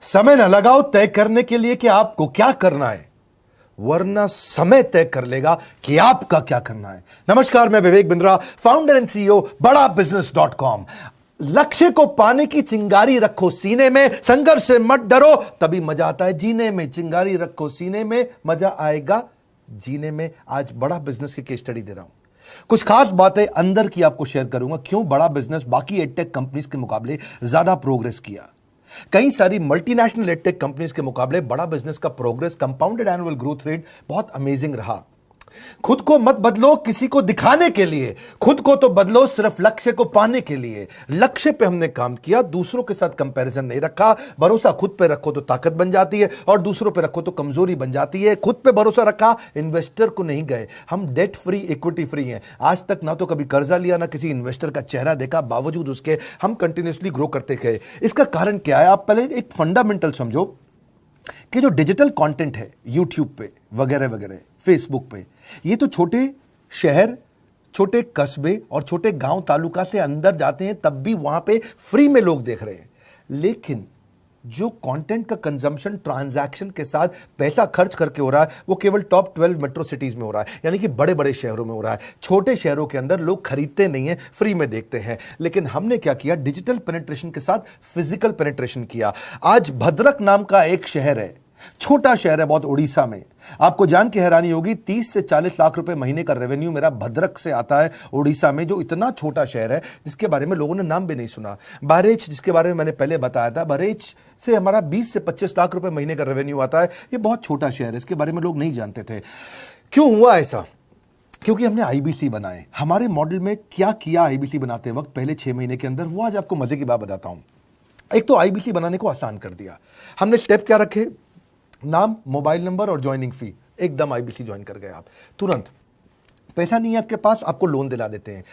समय न लगाओ तय करने के लिए कि आपको क्या करना है, वरना समय तय कर लेगा कि आपका क्या करना है। नमस्कार, मैं Vivek Bindra, founder and CEO बड़ा बिजनेस.com। लक्ष्य को पाने की चिंगारी रखो सीने में, संघर्ष से मत डरो, तभी मजा आता है जीने में। चिंगारी रखो सीने में, मजा आएगा जीने में। आज बड़ा बिजनेस की केस स्टडी दे रहा हूं, कुछ खास बातें अंदर की आपको शेयर करूंगा, क्यों बड़ा बिजनेस बाकी एडटेक कंपनीज के मुकाबले ज्यादा प्रोग्रेस किया। कई सारी मल्टीनेशनल एडटेक कंपनीज के मुकाबले बड़ा बिजनेस का progress, compounded annual growth rate बहुत अमेजिंग रहा। खुद को मत बदलो किसी को दिखाने के लिए, खुद को तो बदलो सिर्फ लक्ष्य को पाने के लिए। लक्ष्य पे हमने काम किया, दूसरों के साथ कंपैरिजन नहीं रखा। भरोसा खुद पे रखो तो ताकत बन जाती है, और दूसरों पे रखो तो कमजोरी बन जाती है। खुद पे भरोसा रखा, इन्वेस्टर को नहीं गए। हम डेट फ्री, इक्विटी फ्री हैं। आज तक ना तो कभी कर्जा लिया, ना किसी इन्वेस्टर का चेहरा देखा, बावजूद उसके हम कंटिन्यूसली ग्रो करते गए। इसका कारण क्या है? आप पहले एक फंडामेंटल समझो कि जो डिजिटल कंटेंट है यूट्यूब पे वगैरह वगैरह, फेसबुक पे, ये तो छोटे शहर, छोटे कस्बे और छोटे गांव तालुका से अंदर जाते हैं, तब भी वहां पे फ्री में लोग देख रहे हैं। लेकिन जो कंटेंट का कंजम्पशन ट्रांजैक्शन के साथ पैसा खर्च करके हो रहा है, वो केवल टॉप 12 मेट्रो सिटीज में हो रहा है, यानी कि बड़े बड़े शहरों में हो रहा है। छोटे शहरों के अंदर लोग खरीदते नहीं है, फ्री में देखते हैं। लेकिन हमने क्या किया? डिजिटल पेनिट्रेशन के साथ फिजिकल पेनिट्रेशन किया। आज भद्रक नाम का एक शहर है, छोटा शहर है बहुत, उड़ीसा में। आपको जान के हैरानी होगी, 30 से 40 लाख रुपए महीने का रेवेन्यू मेरा भद्रक से आता है, उड़ीसा में, जो इतना छोटा शहर है जिसके बारे में लोगों ने नाम भी नहीं सुना। बहरेच, जिसके बारे में मैंने पहले बताया था, बहरेच से हमारा 20 से 25 लाख रुपए महीने का रेवेन्यू आता है। ये बहुत छोटा शहर है, इसके बारे में लोग नहीं जानते थे। क्यों हुआ ऐसा? क्योंकि हमने आईबीसी बनाए। हमारे मॉडल में क्या किया आईबीसी बनाते वक्त, पहले 6 महीने के अंदर, वो आज आपको मजे की बात बताता हूं। एक तो आईबीसी बनाने को आसान कर दिया हमने। स्टेप क्या रखे? नाम, मोबाइल नंबर और ज्वाइनिंग फी। एकदम आईबीसी ज्वाइन कर गए आप तुरंत। पैसा नहीं है आपके पास, आपको लोन दिला देते हैं।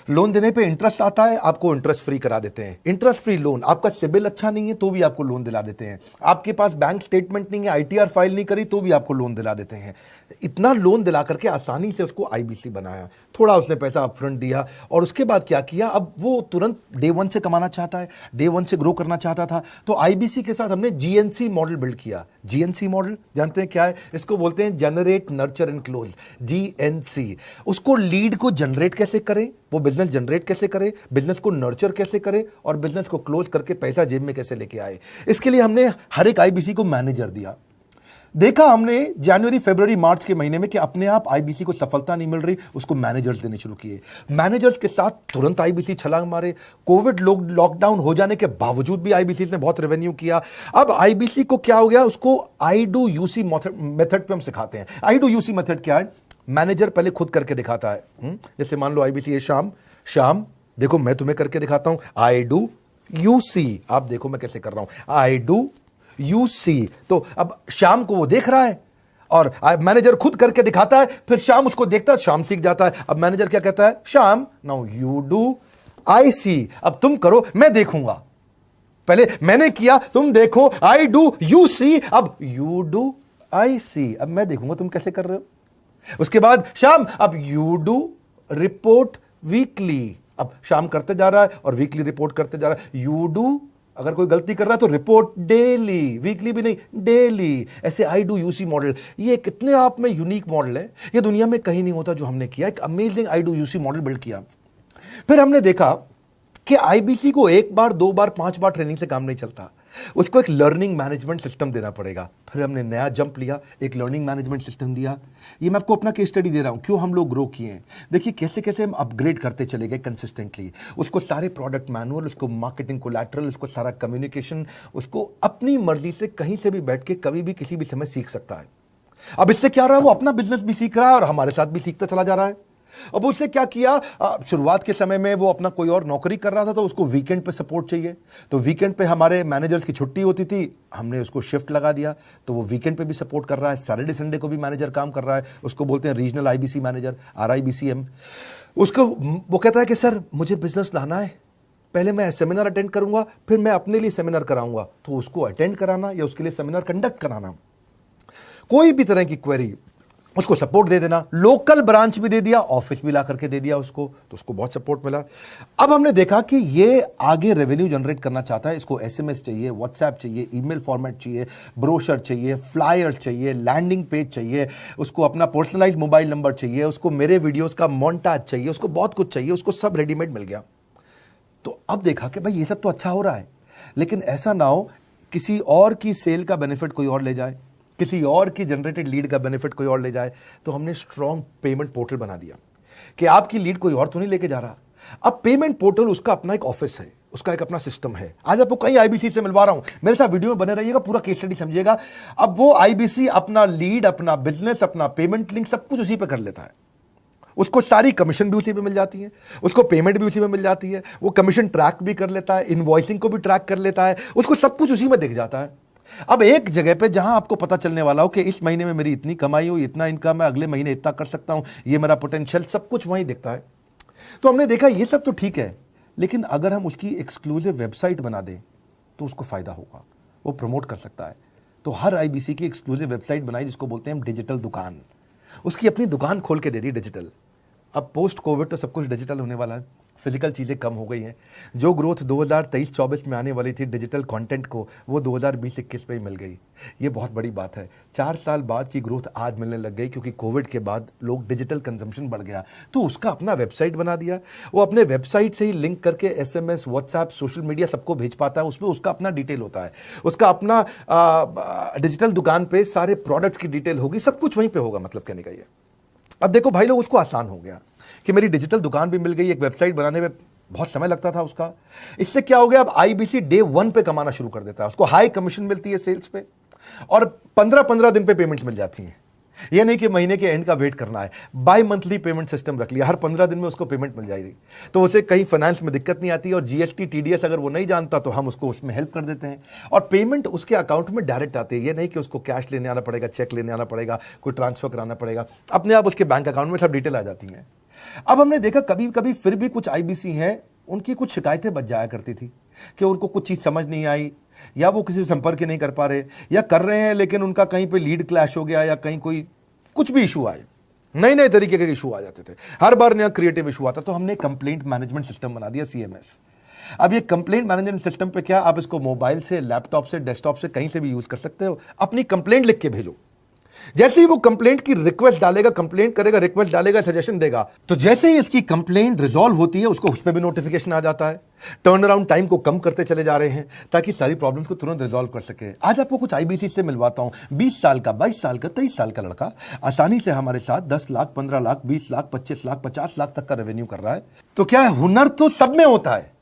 लोन देने पे इंटरेस्ट आता है, आपको इंटरेस्ट फ्री करा देते हैं। Interest free loan. आपका सिबिल अच्छा नहीं है तो भी आपको लोन दिला देते हैं। आपके पास बैंक स्टेटमेंट नहीं है, आईटीआर फाइल नहीं करी तो भी आपको लोन दिला देते हैं। इतना लोन दिला करके आसानी से उसको आईबीसी बनाया। थोड़ा उसने पैसा अपफ्रंट दिया, और उसके बाद क्या किया? अब वो तुरंत डे 1 से कमाना चाहता है, डे 1 से ग्रो करना चाहता था, तो आईबीसी के साथ हमने जीएनसी मॉडल बिल्ड किया। जीएनसी मॉडल जानते हैं क्या है? इसको बोलते हैं generate, nurture and close, GNC. उसको लीड को जनरेट कैसे करें, वो बिजनेस जनरेट कैसे करे, बिजनेस को नर्चर कैसे करे, और बिजनेस को क्लोज करके पैसा जेब में कैसे लेके आए। इसके लिए हमने हर एक आईबीसी को मैनेजर दिया। देखा हमने जनवरी, फरवरी, मार्च के महीने में कि अपने आप आईबीसी को सफलता नहीं मिल रही, उसको मैनेजर्स देने शुरू किए। मैनेजर्स के साथ तुरंत आईबीसी छलांग मारे। कोविड लॉकडाउन हो जाने के बावजूद भी आईबीसी ने बहुत रेवेन्यू किया। अब आईबीसी को क्या हो गया? उसको आई डू यूसी मेथड पे हम सिखाते हैं। आई डू यूसी मेथड क्या है? मैनेजर पहले खुद करके दिखाता है। जैसे मान लो आईबीसी है शाम, देखो मैं तुम्हें करके दिखाता हूं, आई डू यू सी। आप देखो मैं कैसे कर रहा हूं, आई डू यू सी। तो अब शाम को वो देख रहा है, और मैनेजर खुद करके दिखाता है, फिर शाम उसको देखता है, शाम सीख जाता है। अब मैनेजर क्या कहता है? शाम, नाउ यू डू आई सी। अब तुम करो, मैं देखूंगा। पहले मैंने किया, तुम देखो, आई डू यू सी, अब यू डू आई सी। अब मैं देखूंगा तुम कैसे कर रहे हो। उसके बाद शाम, अब यू डू रिपोर्ट वीकली। अब शाम करते जा रहा है और वीकली रिपोर्ट करते जा रहा है। यू डू, अगर कोई गलती कर रहा है तो रिपोर्ट डेली, वीकली भी नहीं, डेली। ऐसे आई डू यूसी मॉडल, ये कितने आप में यूनिक मॉडल है, ये दुनिया में कहीं नहीं होता जो हमने किया। एक amazing I do UC model build किया। फिर हमने देखा कि आईबीसी को 1 बार, 2 बार, 5 बार ट्रेनिंग से काम नहीं चलता, उसको एक लर्निंग मैनेजमेंट सिस्टम देना पड़ेगा। फिर हमने नया जंप लिया, एक लर्निंग मैनेजमेंट सिस्टम दिया। ये मैं आपको अपना केस स्टडी दे रहा हूं, क्यों हम लोग ग्रो किए हैं। देखिए कैसे कैसे हम अपग्रेड करते चले गए कंसिस्टेंटली। उसको सारे प्रोडक्ट मैनुअल, उसको मार्केटिंग कोलैटरल, उसको सारा कम्युनिकेशन, उसको अपनी मर्जी से कहीं से भी बैठ के कभी भी किसी भी समय सीख सकता है। अब इससे क्या रहा है? वो अपना बिजनेस भी सीख रहा है और हमारे साथ भी सीखता चला जा रहा है। अब उससे क्या किया? शुरुआत के समय में वो अपना कोई और नौकरी कर रहा था, तो उसको वीकेंड पे सपोर्ट चाहिए। तो वीकेंड पे हमारे मैनेजर्स की छुट्टी होती थी, हमने उसको शिफ्ट लगा दिया, तो वो वीकेंड पे भी सपोर्ट कर रहा है। सैटरडे संडे को भी मैनेजर काम कर रहा है। उसको बोलते हैं रीजनल आईबीसी मैनेजर, RIBCM। उसको वो कहता है कि सर मुझे बिजनेस लाना है, पहले मैं सेमिनार अटेंड करूंगा, फिर मैं अपने लिए सेमिनार कराऊंगा। तो उसको अटेंड कराना या उसके लिए सेमिनार कंडक्ट कराना, कोई भी तरह की क्वेरी उसको सपोर्ट दे देना, लोकल ब्रांच भी दे दिया, ऑफिस भी ला करके दे दिया उसको, तो उसको बहुत सपोर्ट मिला। अब हमने देखा कि ये आगे रेवेन्यू जनरेट करना चाहता है, इसको एसएमएस चाहिए, व्हाट्सएप चाहिए, ईमेल फॉर्मेट चाहिए, ब्रोशर चाहिए, फ्लायर चाहिए, लैंडिंग पेज चाहिए, उसको अपना पर्सनलाइज मोबाइल नंबर चाहिए, उसको मेरे वीडियोस का मोन्टाज चाहिए, उसको बहुत कुछ चाहिए, उसको सब रेडीमेड मिल गया। तो अब देखा कि भाई ये सब तो अच्छा हो रहा है, लेकिन ऐसा ना हो किसी और की सेल का बेनिफिट कोई और ले जाए, किसी और की जनरेटेड लीड का बेनिफिट कोई और ले जाए। तो हमने स्ट्रॉन्ग पेमेंट पोर्टल बना दिया कि आपकी लीड कोई और तो नहीं लेके जा रहा। अब पेमेंट पोर्टल उसका अपना एक ऑफिस है, उसका एक अपना सिस्टम है। आज आपको कई आईबीसी से मिलवा रहा हूं, मेरे साथ वीडियो में बने रहिएगा, पूरा केस स्टडी समझिएगा। अब वो आईबीसी अपना लीड, अपना बिजनेस, अपना पेमेंट लिंक सब कुछ उसी पे कर लेता है। उसको सारी कमीशन भी उसी पे मिल जाती है, उसको पेमेंट भी उसी में मिल जाती है, वो कमीशन ट्रैक भी कर लेता है, इनवॉइसिंग को भी ट्रैक कर लेता है, उसको सब कुछ उसी में दिख जाता है। अब एक जगह पे जहां आपको पता चलने वाला हो कि इस महीने में मेरी इतनी कमाई हुई, इतना इनकम है, अगले महीने इतना कर सकता हूं, ये मेरा पोटेंशियल, सब कुछ वहीं दिखता है। तो हमने देखा ये सब तो ठीक है, लेकिन अगर हम उसकी एक्सक्लूसिव वेबसाइट बना दें तो उसको फायदा होगा, वो प्रमोट कर सकता है। तो हर आईबीसी की एक्सक्लूसिव वेबसाइट बनाई जिसको बोलते हैं हम डिजिटल दुकान, उसकी अपनी दुकान खोल के दे दी डिजिटल। अब पोस्ट कोविड तो सब कुछ डिजिटल होने वाला है, फिजिकल चीज़ें कम हो गई हैं। जो ग्रोथ 2023-24 में आने वाली थी डिजिटल कंटेंट को, वो 2020-21 में ही मिल गई। ये बहुत बड़ी बात है। 4 साल बाद की ग्रोथ आज मिलने लग गई, क्योंकि कोविड के बाद लोग डिजिटल कंजम्पशन बढ़ गया। तो उसका अपना वेबसाइट बना दिया, वो अपने वेबसाइट से ही लिंक करके एसएमएस, व्हाट्सएप, सोशल मीडिया सबको भेज पाता है। उसमें उसका अपना डिटेल होता है, उसका अपना डिजिटल दुकान पे सारे प्रोडक्ट्स की डिटेल होगी, सब कुछ वहीं पे होगा। मतलब कहने का ये, अब देखो भाई लोग, उसको आसान हो गया कि मेरी डिजिटल दुकान भी मिल गई। एक वेबसाइट बनाने में बहुत समय लगता था उसका, इससे क्या हो गया, अब आईबीसी डे 1 पे कमाना शुरू कर देता है। उसको हाई कमीशन मिलती है सेल्स पे, और 15-15 दिन पे पेमेंट्स मिल जाती हैं। यह नहीं कि महीने के एंड का वेट करना है, बाई मंथली पेमेंट सिस्टम रख लिया, हर 15 दिन में उसको पेमेंट मिल जाएगी। तो उसे कहीं फाइनेंस में दिक्कत नहीं आती, और जीएसटी, टीडीएस अगर वो नहीं जानता तो हम उसको उसमें हेल्प कर देते हैं, और पेमेंट उसके अकाउंट में डायरेक्ट आती है। ये नहीं कि उसको कैश लेने आना पड़ेगा, चेक लेने आना पड़ेगा, कोई ट्रांसफर कराना पड़ेगा, अपने आप उसके बैंक अकाउंट में सब डिटेल आ जाती है। अब हमने देखा कभी कभी फिर भी कुछ आईबीसी हैं, उनकी कुछ शिकायतें बच जाया करती थी कि उनको कुछ चीज समझ नहीं आई, या वो किसी से संपर्क ही नहीं कर पा रहे, या कर रहे हैं लेकिन उनका कहीं पे लीड क्लैश हो गया, या कहीं कोई कुछ भी इशू आए, नए नए तरीके के इशू आ जाते थे, हर बार नया क्रिएटिव इशू आता। तो हमने कंप्लेंट मैनेजमेंट सिस्टम बना दिया, सीएमएस। अब ये कंप्लेंट मैनेजमेंट सिस्टम पे क्या, आप इसको मोबाइल से, लैपटॉप से, डेस्कटॉप से, कहीं से भी यूज कर सकते हो। अपनी कंप्लेंट लिख के भेजो, जैसे ही वो कंप्लेंट की रिक्वेस्ट डालेगा, कंप्लेंट करेगा, रिक्वेस्ट डालेगा, सजेशन देगा, तो जैसे ही इसकी कंप्लेंट रिजॉल्व होती है उसको उसमें भी नोटिफिकेशन आ जाता है। टर्न अराउंड टाइम को कम करते चले जा रहे हैं ताकि सारी प्रॉब्लम्स को तुरंत रिजॉल्व कर सके। आज आपको कुछ आईबीसी से मिलवाता हूं। 20 साल का, 22 साल का, 23 साल का लड़का आसानी से हमारे साथ 10 लाख, 15 लाख, 20 लाख, 25 लाख, 50 लाख तक का रेवेन्यू कर रहा है। तो क्या है, हुनर तो सब में होता है,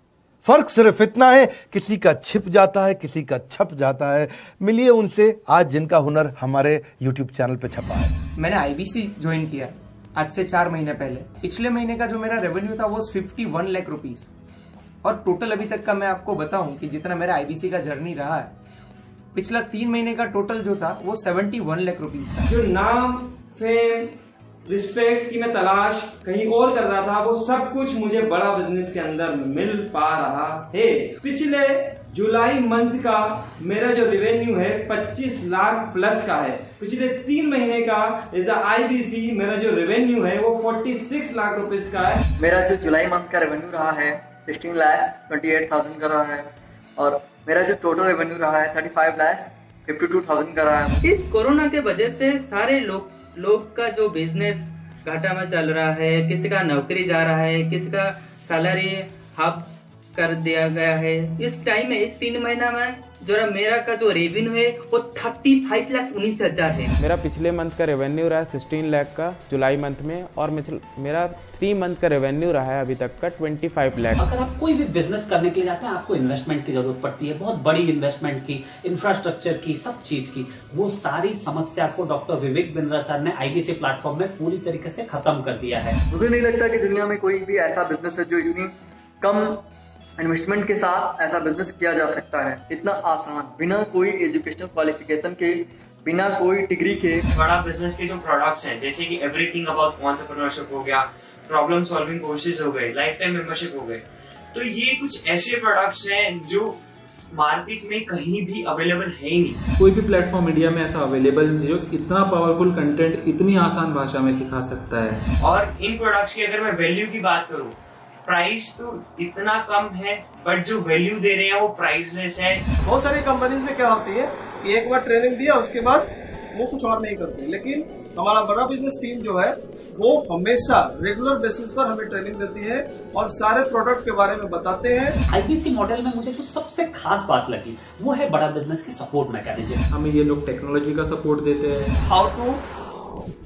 फर्क सिर्फ इतना है किसी का छिप जाता है, किसी का छप जाता है। मिलिए उनसे आज जिनका हुनर हमारे YouTube चैनल पे छपा है। मैंने आईबीसी ज्वाइन किया आज से 4 महीने पहले। पिछले महीने का जो मेरा रेवेन्यू था वो 51 लाख रुपीस, और टोटल अभी तक का मैं आपको बताऊं कि जितना मेरा आईबीसी का जर्नी रहा है, पिछला 3 महीने का टोटल जो था वो 71 लाख रुपीस था। जो नाम, फेम, रिस्पेक्ट की मैं तलाश कहीं और कर रहा था, वो सब कुछ मुझे बड़ा बिजनेस के अंदर मिल पा रहा है। पिछले जुलाई मंथ का मेरा जो रेवेन्यू है 25 लाख प्लस का है। पिछले 3 महीने का एज आईबीसी मेरा जो रेवेन्यू है वो 46 लाख रुपीस का है। मेरा जो जुलाई मंथ का रेवेन्यू रहा है 16,28,000 का रहा है, और मेरा जो टोटल रेवेन्यू रहा है 35,52,000 का रहा है। इस कोरोना के वजह से सारे लोग का जो बिजनेस घाटा में चल रहा है, किसी का नौकरी जा रहा है, किसी का सैलरी हाफ कर दिया गया है। इस टाइम में, इस 3 महीना में जो मेरा का जो रेवेन्यू है वो 35,19,000 है। मेरा पिछले मंथ का रेवेन्यू रहा है 16 लाख का जुलाई मंथ में, और मेरा 3 मंथ का रेवेन्यू रहा है अभी तक का 25 लाख। अगर आप कोई भी बिजनेस करने के लिए जाते हैं, आपको इन्वेस्टमेंट की जरूरत पड़ती है, बहुत बड़ी इन्वेस्टमेंट की, इंफ्रास्ट्रक्चर की, सब चीज की। वो सारी समस्या को डॉक्टर विवेक बिंद्रा सर ने आईबीसी प्लेटफॉर्म में पूरी तरीके से खत्म कर दिया है। मुझे नहीं लगता कि दुनिया में कोई भी ऐसा बिजनेस है जो इतनी कम इन्वेस्टमेंट के साथ ऐसा बिजनेस किया जा सकता है, इतना आसान, बिना कोई एजुकेशनल क्वालिफिकेशन के, बिना कोई डिग्री के। बड़ा बिजनेस के जो प्रोडक्ट्स हैं, जैसे कि एवरीथिंग अबाउट एंटरप्रेन्योरशिप हो गया, प्रॉब्लम सॉल्विंग कोर्सेज हो गए, लाइफ टाइम मेंबरशिप हो गए, तो ये कुछ ऐसे प्रोडक्ट्स हैं जो मार्केट में कहीं भी अवेलेबल है ही नहीं। कोई भी प्लेटफॉर्म इंडिया में ऐसा अवेलेबल नहीं जो इतना पावरफुल कंटेंट इतनी आसान भाषा में सिखा सकता है। और इन प्रोडक्ट्स की अगर मैं वैल्यू की बात करूं, प्राइस तो इतना कम है बट जो वैल्यू दे रहे हैं वो प्राइसलेस है। बहुत सारी कंपनीज में क्या होती है कि एक बार ट्रेनिंग दिया उसके बाद वो कुछ और नहीं करते, लेकिन हमारा बड़ा बिजनेस टीम जो है वो हमेशा रेगुलर बेसिस पर हमें ट्रेनिंग देती है और सारे प्रोडक्ट के बारे में बताते हैं। आईबीसी मॉडल में मुझे जो सबसे खास बात लगी वो है बड़ा बिजनेस की सपोर्ट मैकेनिज्म। हमें ये लोग टेक्नोलॉजी का सपोर्ट देते हैं। How to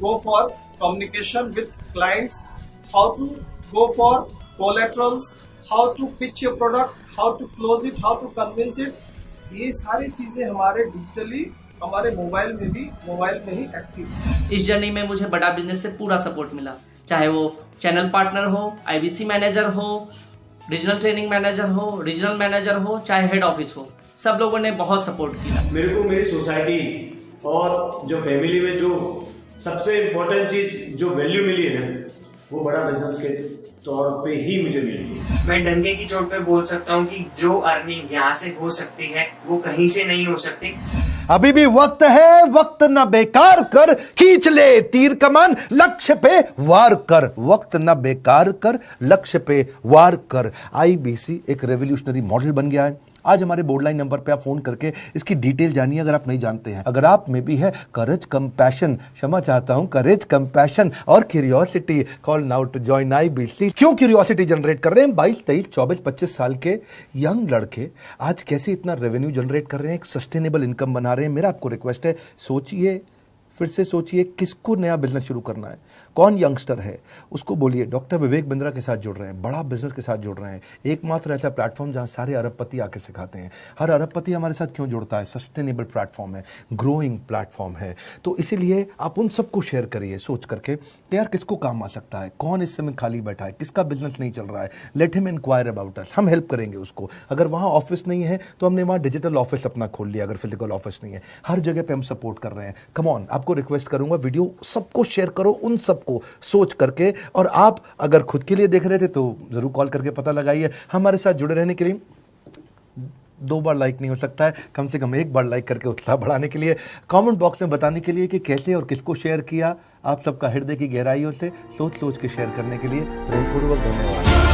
go for communication with clients, how to go for collaterals, how to pitch your product, how to close it, how to convince it, ये सारी चीजें हमारे डिजिटली हमारे मोबाइल में ही एक्टिव। इस जर्नी में मुझे बड़ा बिजनेस से पूरा सपोर्ट मिला, चाहे वो चैनल पार्टनर हो, आईबीसी मैनेजर हो, रीजनल ट्रेनिंग मैनेजर हो, रीजनल मैनेजर हो, चाहे हेड ऑफिस हो, सब लोगों ने बहुत सपोर्ट किया। मेरे को मेरी सोसाइटी और जो फैमिली में जो सबसे इम्पोर्टेंट चीज जो वैल्यू मिली है वो बड़ा बिजनेस के तौर पे ही मुझे मिली। मैं डंके की चोट पे बोल सकता हूँ कि जो अर्निंग यहाँ से हो सकती है वो कहीं से नहीं हो सकती। अभी भी वक्त है, वक्त न बेकार कर, खींच ले तीर कमान, लक्ष्य पे वार कर। वक्त न बेकार कर, लक्ष्य पे वार कर। आईबीसी एक रेवोल्यूशनरी मॉडल बन गया है। आज हमारे बोर्डलाइन नंबर पे आप फोन करके इसकी डिटेल जानिए अगर आप नहीं जानते हैं। अगर आप में भी है करेज, कंपैशन, क्षमा चाहता हूं, करेज, कंपैशन और curiosity, call now to join IBC. क्यों क्यूरियोसिटी जनरेट कर रहे हैं? 22, 23, 24, 25 साल के यंग लड़के आज कैसे इतना रेवेन्यू जनरेट कर रहे हैं, एक सस्टेनेबल इनकम बना रहे हैं। मेरा आपको रिक्वेस्ट है, सोचिए, फिर से सोचिए, किसको नया बिजनेस शुरू करना है, कौन यंगस्टर है, उसको बोलिए डॉक्टर विवेक बिंद्रा के साथ जुड़ रहे हैं, बड़ा बिजनेस के साथ जुड़ रहे हैं। एकमात्र ऐसा प्लेटफॉर्म जहां सारे अरबपति आके सिखाते हैं। हर अरबपति हमारे साथ क्यों जुड़ता है? सस्टेनेबल प्लेटफॉर्म है, ग्रोइंग प्लेटफॉर्म है। तो इसीलिए आप उन सबको शेयर करिए सोच करके कि यार किसको काम आ सकता है, कौन इस समय खाली बैठा है, किसका बिजनेस नहीं चल रहा है, let him inquire about us. हम हेल्प करेंगे उसको। अगर वहां ऑफिस नहीं है तो हमने वहां डिजिटल ऑफिस अपना खोल लिया, अगर फिजिकल ऑफिस नहीं है। हर जगह पे हम सपोर्ट कर रहे हैं। कम ऑन, आपको रिक्वेस्ट करूंगा वीडियो सबको शेयर करो, उन सबको सोच करके। और आप अगर खुद के लिए देख रहे थे तो जरूर कॉल करके पता लगाइए। हमारे साथ जुड़े रहने के लिए 2 बार लाइक नहीं हो सकता है, कम से कम 1 बार लाइक करके उत्साह बढ़ाने के लिए, कमेंट बॉक्स में बताने के लिए कि कैसे और किसको शेयर किया। आप सबका हृदय की गहराइयों से सोच सोच के शेयर करने के लिए प्रेमपूर्वक धन्यवाद।